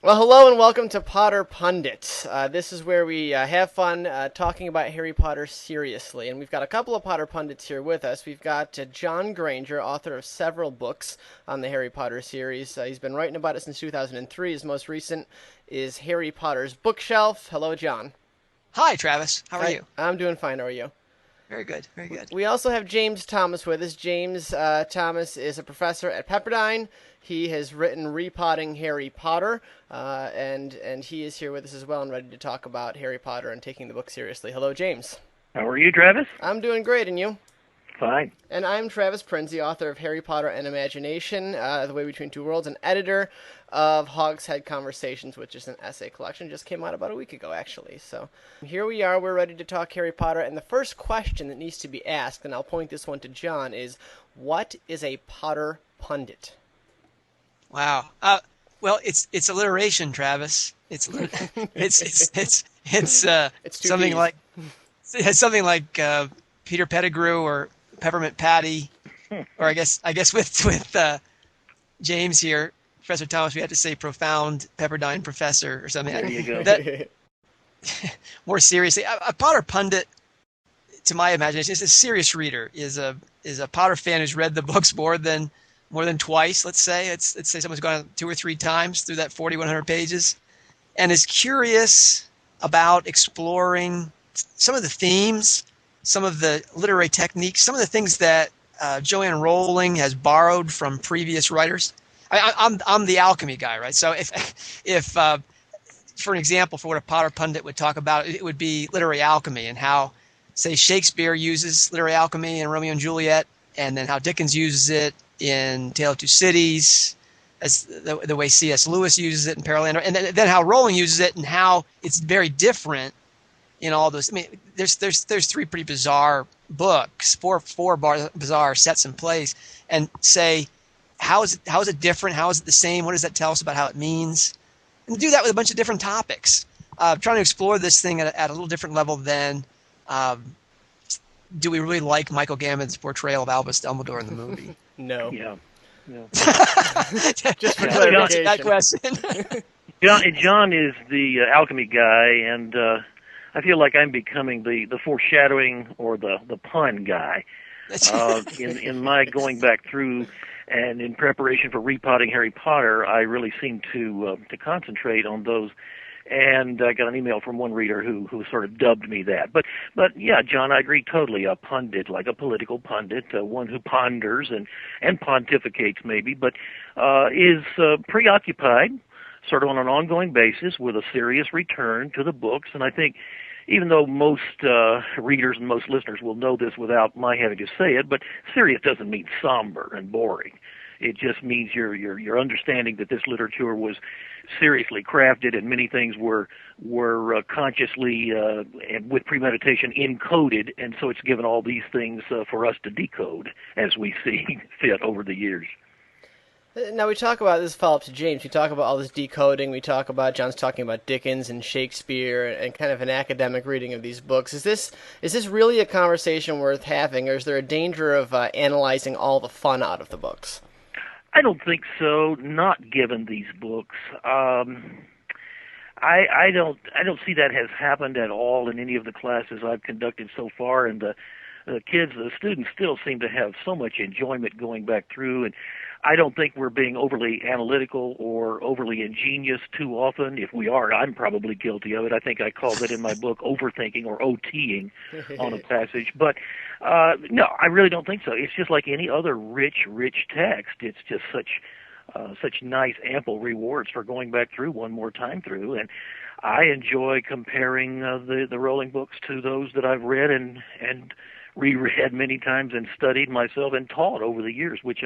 Well, hello and welcome to Potter Pundit. This is where we have fun talking about Harry Potter seriously. And we've got a couple of Potter Pundits here with us. We've got John Granger, author of several books on the Harry Potter series. He's been writing about it since 2003. His most recent is Harry Potter's Bookshelf. Hello, John. Hi, Travis. How are Hi, you? I'm doing fine. How are you? Very good. Very good. We also have James Thomas with us. James Thomas is a professor at Pepperdine. He has written Repotting Harry Potter, and he is here with us as well and ready to talk about Harry Potter and taking the book seriously. Hello, James. How are you, Travis? I'm doing great, and you? Fine. And I'm Travis Prinzi, author of Harry Potter and Imagination, The Way Between Two Worlds, and editor of Hogshead Conversations, which is an essay collection. Just came out about a week ago, actually. So here we are. We're ready to talk Harry Potter. And the first question that needs to be asked, and I'll point this one to John, is what is a Potter pundit? Wow. Well, it's alliteration, Travis. It's It's two something P's. like it's something like Peter Pettigrew or Peppermint Patty, or I guess with James here, Professor Thomas, we have to say profound Pepperdine professor or something. There you go. That, more seriously, a Potter pundit, to my imagination, is a serious reader. Is a Potter fan who's read the books more than twice. Let's say someone's gone 2 or 3 times through that 4,100 pages, and is curious about exploring some of the themes, some of the literary techniques, some of the things that Joanne Rowling has borrowed from previous writers. I'm the alchemy guy, right? So if for an example, for what a Potter pundit would talk about, it would be literary alchemy and how, say, Shakespeare uses literary alchemy in Romeo and Juliet, and then how Dickens uses it in Tale of Two Cities, as the way C.S. Lewis uses it in Pearl, and then how Rowling uses it and how it's very different in all those. I mean, there's 3 pretty bizarre books, four bizarre sets in place, and say, how is it different? How is it the same? What does that tell us about how it means? And do that with a bunch of different topics. Trying to explore this thing at a little different level than, do we really like Michael Gammon's portrayal of Albus Dumbledore in the movie? No. Yeah. Yeah. Just for Yeah. clarification. That question. John is the alchemy guy, and I feel like I'm becoming the foreshadowing or the pun guy. In my going back through and in preparation for repotting Harry Potter, I really seem to concentrate on those. And I got an email from one reader who sort of dubbed me that. But yeah, John, I agree totally. A pundit, like a political pundit, one who ponders and pontificates maybe, but is preoccupied sort of on an ongoing basis with a serious return to the books. And I think even though most readers and most listeners will know this without my having to say it, but serious doesn't mean somber and boring. It just means you're understanding that this literature was seriously crafted, and many things were consciously and with premeditation encoded, and so it's given all these things for us to decode as we see fit over the years. Now we talk about this follow-up to James. We talk about all this decoding. We talk about John's talking about Dickens and Shakespeare and kind of an academic reading of these books. Is this really a conversation worth having, or is there a danger of analyzing all the fun out of the books? I don't think so. Not given these books. I don't see that has happened at all in any of the classes I've conducted so far, and the students still seem to have so much enjoyment going back through, and I don't think we're being overly analytical or overly ingenious too often. If we are, I'm probably guilty of it. I think I called it in my book overthinking or OTing on a passage. But no, I really don't think so. It's just like any other rich text. It's just such nice, ample rewards for going back through one more time through. And I enjoy comparing the Rowling books to those that I've read and reread many times and studied myself and taught over the years, which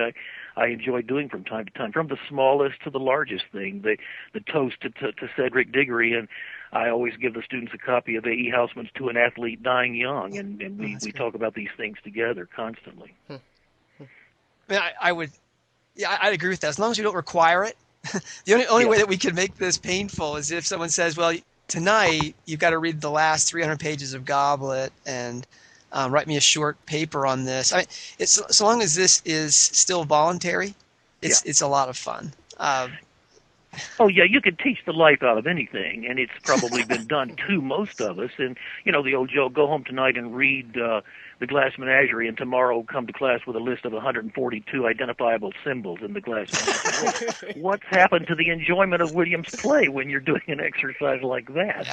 I enjoy doing from time to time, from the smallest to the largest thing, the toast to Cedric Diggory, and I always give the students a copy of A.E. Housman's To an Athlete Dying Young, and we talk about these things together constantly. I mean, I'd agree with that. As long as you don't require it. The only way that we can make this painful is if someone says, well, tonight you've got to read the last 300 pages of Goblet and write me a short paper on this. I mean, it's so long as this is still voluntary, it's a lot of fun. Oh yeah, you could teach the life out of anything, and it's probably been done to most of us. And the old joke: go home tonight and read the Glass Menagerie, and tomorrow come to class with a list of 142 identifiable symbols in the Glass Menagerie. Well, what's happened to the enjoyment of Williams' play when you're doing an exercise like that?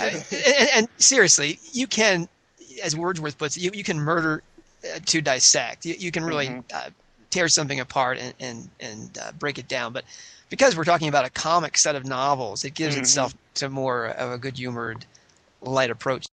And seriously, you can, as Wordsworth puts it, you can murder to dissect. You can really tear something apart and break it down. But because we're talking about a comic set of novels, it gives itself to more of a good-humored, light approach.